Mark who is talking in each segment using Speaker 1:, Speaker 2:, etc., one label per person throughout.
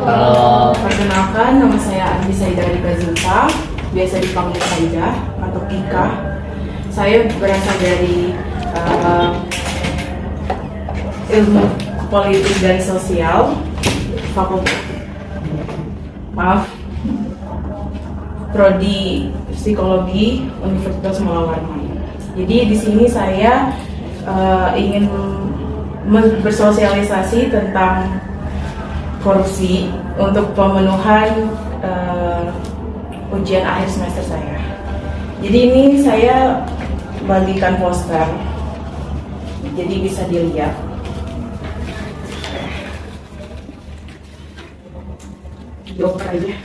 Speaker 1: Perkenalkan, nama saya Andi Saidarika Zulfa, biasa dipanggil Saida atau Ika. Saya berasal dari ilmu politik dan sosial, prodi psikologi Universitas Mula Warman. Jadi di sini saya ingin bersosialisasi tentang korupsi untuk pemenuhan ujian akhir semester saya. Jadi ini saya bagikan poster, jadi bisa dilihat. Dioper aja.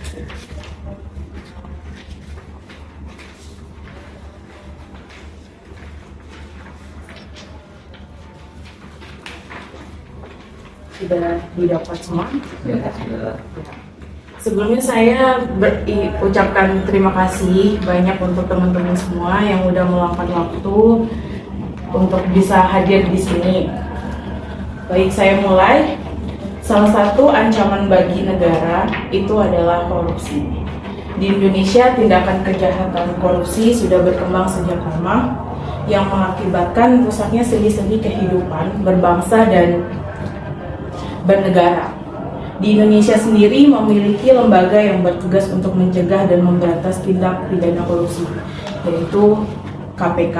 Speaker 1: Sudah didapat semua? Ya. Sebelumnya saya ucapkan terima kasih banyak untuk teman-teman semua yang udah meluangkan waktu untuk bisa hadir di sini. Baik, saya mulai. Salah satu ancaman bagi negara itu adalah korupsi. Di Indonesia, tindakan kejahatan korupsi sudah berkembang sejak lama yang mengakibatkan rusaknya sendi-sendi kehidupan berbangsa dan bernegara. Di Indonesia sendiri memiliki lembaga yang bertugas untuk mencegah dan memberantas tindak pidana korupsi, yaitu KPK,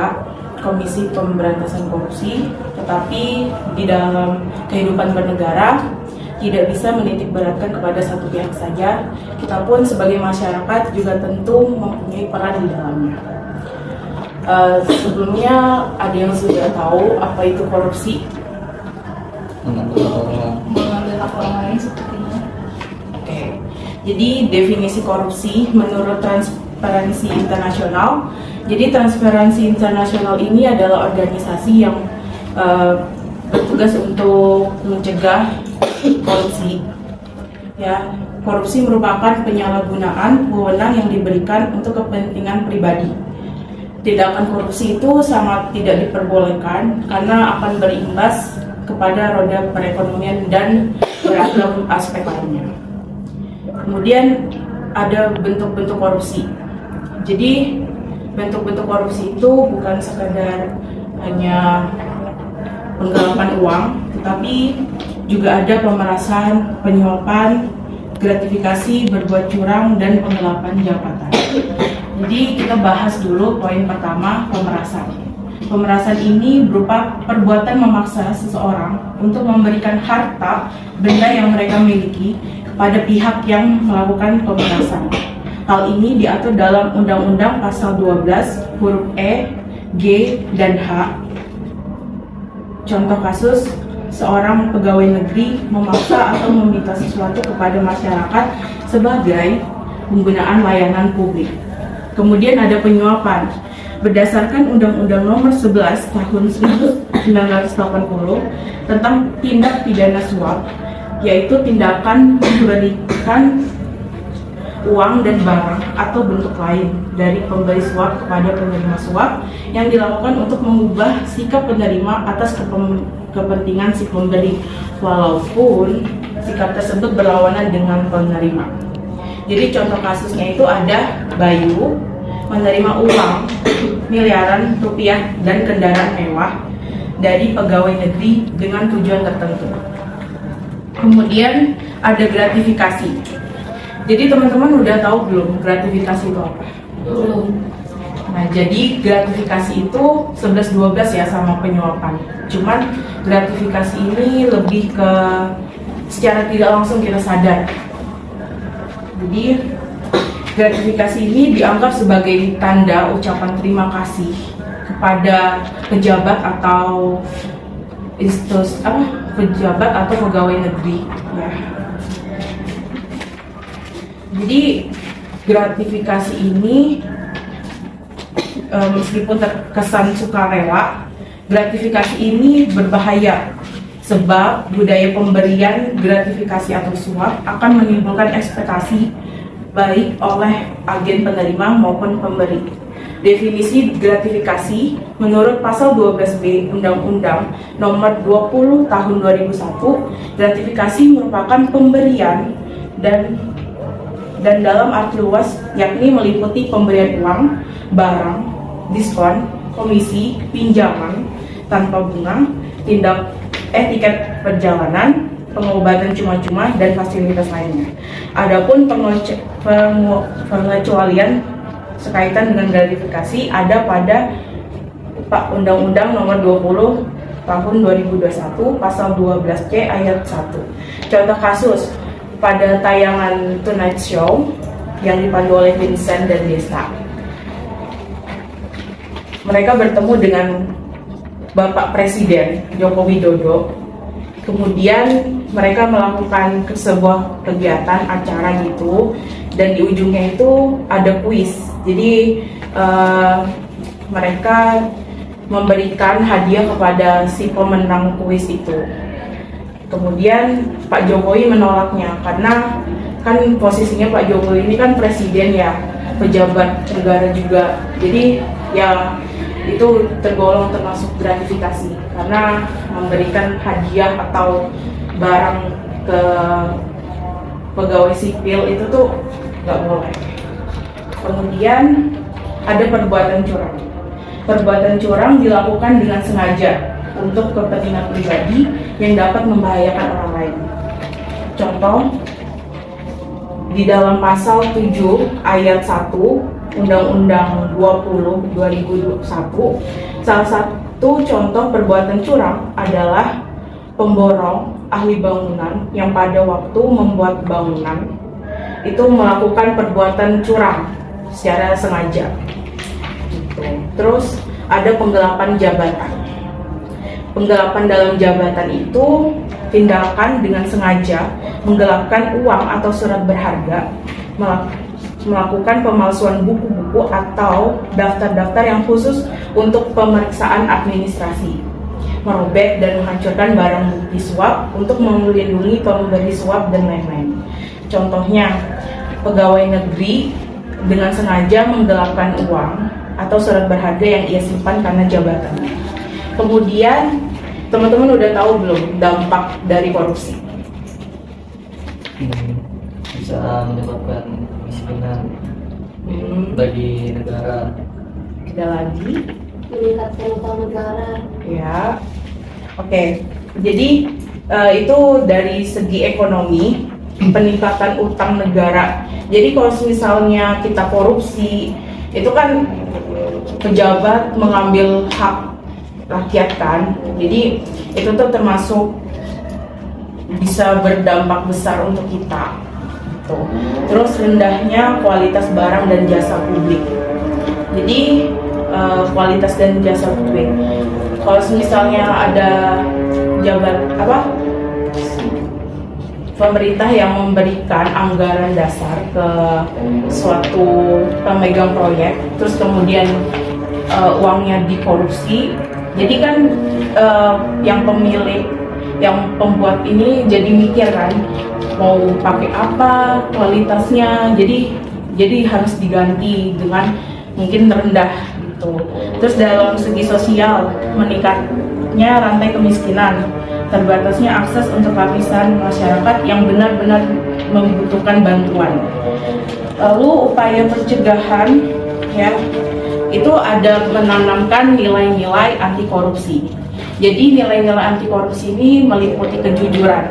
Speaker 1: Komisi Pemberantasan Korupsi. Tetapi di dalam kehidupan bernegara tidak bisa menitikberatkan kepada satu pihak saja. Kita pun sebagai masyarakat juga tentu mempunyai peran di dalamnya. Sebelumnya ada yang sudah tahu apa itu korupsi?
Speaker 2: Mengambil hak orang lain sepertinya.
Speaker 1: Oke. Jadi definisi korupsi menurut Transparansi Internasional. Jadi Transparansi Internasional ini adalah organisasi yang bertugas untuk mencegah korupsi. Ya, korupsi merupakan penyalahgunaan wewenang yang diberikan untuk kepentingan pribadi. Tindakan korupsi itu sangat tidak diperbolehkan karena akan berimbas kepada roda perekonomian dan beragam aspek lainnya. Kemudian ada bentuk-bentuk korupsi. Jadi bentuk-bentuk korupsi itu bukan sekadar hanya penggelapan uang, tetapi juga ada pemerasan, penyuapan, gratifikasi, berbuat curang, dan penggelapan jabatan. Jadi kita bahas dulu poin pertama, pemerasan. Pemerasan ini berupa perbuatan memaksa seseorang untuk memberikan harta benda yang mereka miliki kepada pihak yang melakukan pemerasan. Hal ini diatur dalam Undang-Undang Pasal 12 huruf E, G, dan H. Contoh kasus, seorang pegawai negeri memaksa atau meminta sesuatu kepada masyarakat sebagai penggunaan layanan publik. Kemudian ada penyuapan. Berdasarkan Undang-Undang Nomor 11 Tahun 1980 tentang tindak pidana suap, yaitu tindakan memberikan uang dan barang atau bentuk lain dari pemberi suap kepada penerima suap yang dilakukan untuk mengubah sikap penerima atas kepentingan si pemberi, walaupun sikap tersebut berlawanan dengan penerima. Jadi contoh kasusnya itu ada Bayu menerima uang miliaran rupiah dan kendaraan mewah dari pegawai negeri dengan tujuan tertentu. Kemudian ada gratifikasi. Jadi teman-teman udah tahu belum gratifikasi itu apa?
Speaker 2: Belum.
Speaker 1: Nah, jadi gratifikasi itu 11-12 ya sama penyuapan. Cuman gratifikasi ini lebih ke secara tidak langsung kita sadar. Jadi gratifikasi ini dianggap sebagai tanda ucapan terima kasih kepada pejabat atau pejabat atau pegawai negeri. Ya. Jadi gratifikasi ini meskipun terkesan sukarela, gratifikasi ini berbahaya sebab budaya pemberian gratifikasi atau suap akan menimbulkan ekspektasi baik oleh agen penerima maupun pemberi. Definisi gratifikasi menurut pasal 12B Undang-Undang Nomor 20 Tahun 2001, gratifikasi merupakan pemberian dan dalam arti luas yakni meliputi pemberian uang, barang, diskon, komisi, pinjaman tanpa bunga, tiket perjalanan, pengobatan cuma-cuma dan fasilitas lainnya. Adapun pengecualian sekaitan dengan gratifikasi ada pada Undang-Undang Nomor 20 Tahun 2021 Pasal 12C Ayat 1. Contoh kasus pada tayangan Tonight Show yang dipandu oleh Vincent dan Desta. Mereka bertemu dengan Bapak Presiden Joko Widodo. Kemudian mereka melakukan sebuah kegiatan acara gitu, dan di ujungnya itu ada kuis. Jadi mereka memberikan hadiah kepada si pemenang kuis itu. Kemudian Pak Jokowi menolaknya karena kan posisinya Pak Jokowi ini kan presiden ya, pejabat negara juga. Jadi ya itu tergolong termasuk gratifikasi karena memberikan hadiah atau barang ke pegawai sipil itu tuh nggak boleh. Kemudian ada perbuatan curang. Perbuatan curang dilakukan dengan sengaja untuk kepentingan pribadi yang dapat membahayakan orang lain. Contoh, di dalam pasal 7 ayat 1 Undang-Undang 20 2021, salah satu contoh perbuatan curang adalah pemborong ahli bangunan yang pada waktu membuat bangunan itu melakukan perbuatan curang secara sengaja. Terus ada penggelapan jabatan. Penggelapan dalam jabatan itu tindakan dengan sengaja menggelapkan uang atau surat berharga, melakukan pemalsuan buku-buku atau daftar-daftar yang khusus untuk pemeriksaan administrasi, merobek dan menghancurkan barang bukti suap untuk melindungi pemberi suap dan lain-lain. Contohnya, pegawai negeri dengan sengaja menggelapkan uang atau surat berharga yang ia simpan karena jabatannya. Kemudian, teman-teman udah tahu belum dampak dari korupsi?
Speaker 3: Bisa menyebabkan kemiskinan bagi negara.
Speaker 1: Ada lagi?
Speaker 2: Meningkatkan utang negara.
Speaker 1: Ya, oke. Jadi itu dari segi ekonomi, peningkatan utang negara. Jadi kalau misalnya kita korupsi, itu kan pejabat mengambil hak rakyat kan. Jadi itu tuh termasuk bisa berdampak besar untuk kita. Terus rendahnya kualitas barang dan jasa publik. Jadi kualitas dan jasa publik. Kalau misalnya ada pemerintah yang memberikan anggaran dasar ke suatu pemegang proyek, terus kemudian uangnya dikorupsi, jadi kan yang pemilik, yang pembuat ini jadi mikir kan mau pakai apa kualitasnya, jadi harus diganti dengan mungkin rendah gitu. Terus dalam segi sosial, meningkatnya rantai kemiskinan, terbatasnya akses untuk lapisan masyarakat yang benar-benar membutuhkan bantuan. Lalu upaya pencegahan ya, itu ada menanamkan nilai-nilai anti korupsi. Jadi nilai-nilai anti korupsi ini meliputi kejujuran.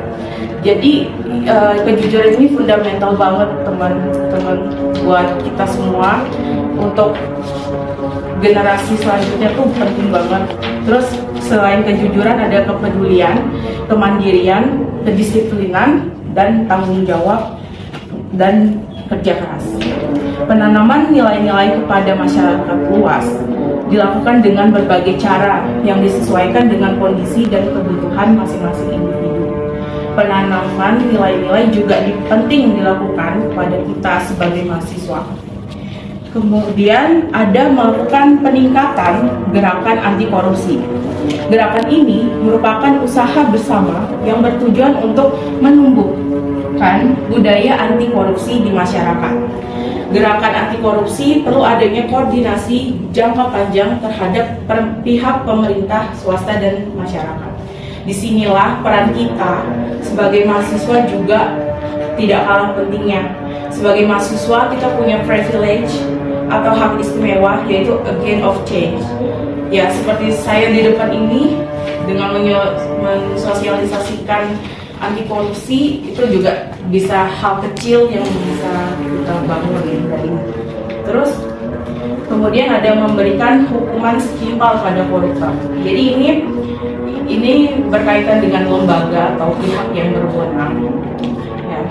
Speaker 1: Jadi kejujuran ini fundamental banget teman-teman buat kita semua, untuk generasi selanjutnya tuh penting banget. Terus selain kejujuran ada kepedulian, kemandirian, kedisiplinan, dan tanggung jawab dan kerja keras. Penanaman nilai-nilai kepada masyarakat luas dilakukan dengan berbagai cara yang disesuaikan dengan kondisi dan kebutuhan masing-masing individu. Penanaman nilai-nilai juga penting dilakukan kepada kita sebagai mahasiswa. Kemudian ada melakukan peningkatan gerakan anti korupsi. Gerakan ini merupakan usaha bersama yang bertujuan untuk menumbuhkan budaya anti korupsi di masyarakat. Gerakan anti korupsi perlu adanya koordinasi jangka panjang terhadap pihak pemerintah, swasta, dan masyarakat. Disinilah peran kita sebagai mahasiswa juga tidak kalah pentingnya. Sebagai mahasiswa kita punya privilege atau hak istimewa, yaitu a gain of change. Ya, seperti saya di depan ini dengan mensosialisasikan anti korupsi, itu juga bisa hal kecil yang bisa kita bangun dari ini. Terus kemudian ada memberikan hukuman setimpal pada koruptor. Jadi ini berkaitan dengan lembaga atau pihak yang berwenang. Ya.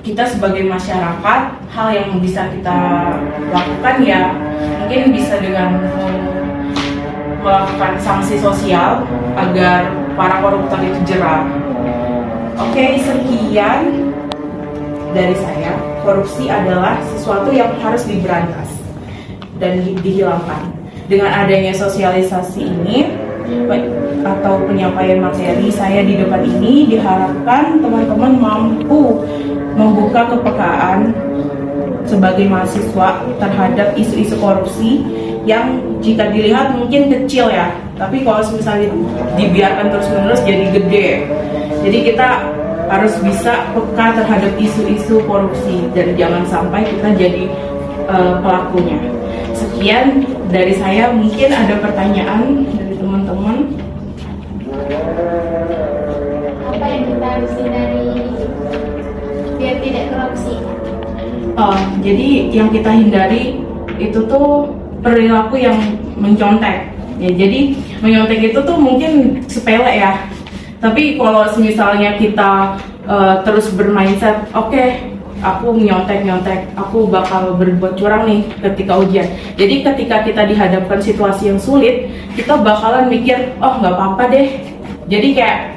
Speaker 1: Kita sebagai masyarakat, hal yang bisa kita lakukan ya mungkin bisa dengan melakukan sanksi sosial agar para koruptor itu jerak. Oke, sekian dari saya. Korupsi adalah sesuatu yang harus diberantas dan dihilangkan. Dengan adanya sosialisasi ini atau penyampaian materi saya di depan ini, diharapkan teman-teman mampu membuka kepekaan sebagai mahasiswa terhadap isu-isu korupsi yang jika dilihat mungkin kecil ya, tapi kalau misalnya dibiarkan terus-menerus jadi gede. Jadi kita harus bisa peka terhadap isu-isu korupsi dan jangan sampai kita jadi pelakunya. Sekian dari saya, mungkin ada pertanyaan dari teman-teman.
Speaker 2: Apa yang kita harus hindari biar tidak korupsi?
Speaker 1: Jadi yang kita hindari itu tuh perilaku yang mencontek. Ya, jadi menyontek itu tuh mungkin sepele ya. Tapi kalau misalnya kita terus bermindset, oke, aku nyontek, aku bakal berbuat curang nih ketika ujian. Jadi ketika kita dihadapkan situasi yang sulit, kita bakalan mikir, oh nggak apa-apa deh. Jadi kayak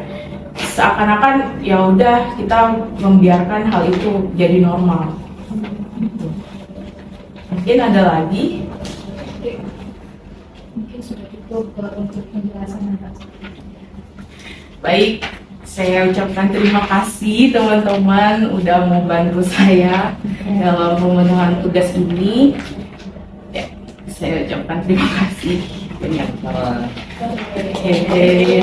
Speaker 1: seakan-akan ya udah kita membiarkan hal itu jadi normal. Mungkin ada lagi.
Speaker 2: Mungkin sudah cukup untuk penjelasan atas.
Speaker 1: Baik, saya ucapkan terima kasih teman-teman udah mau bantu saya dalam pemenuhan tugas ini. Ya, saya ucapkan terima kasih banyak.
Speaker 3: Sama.
Speaker 1: Oke.